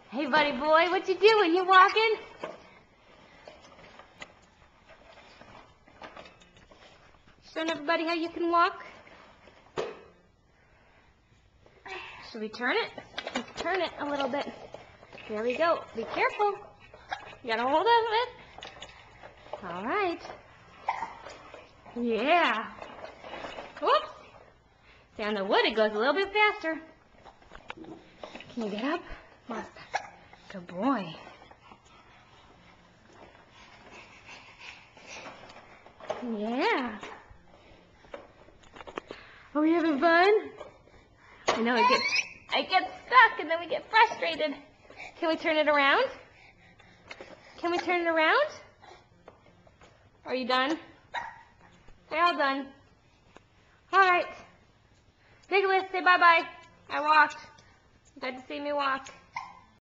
Hey, buddy boy, what you doing? You walking? Showing everybody how you can walk? Should we turn it? Let's turn it a little bit. There we go. Be careful. You got a hold of it. All right. Yeah. Whoops. See, on the wood, it goes a little bit faster. Can you get up? Come on. Good boy. Yeah. Are we having fun? I know I get stuck and then we get frustrated. Can we turn it around? Can we turn it around? Are you done? They're all done. All right. Nicholas, say bye-bye. I walked. You got to see me walk.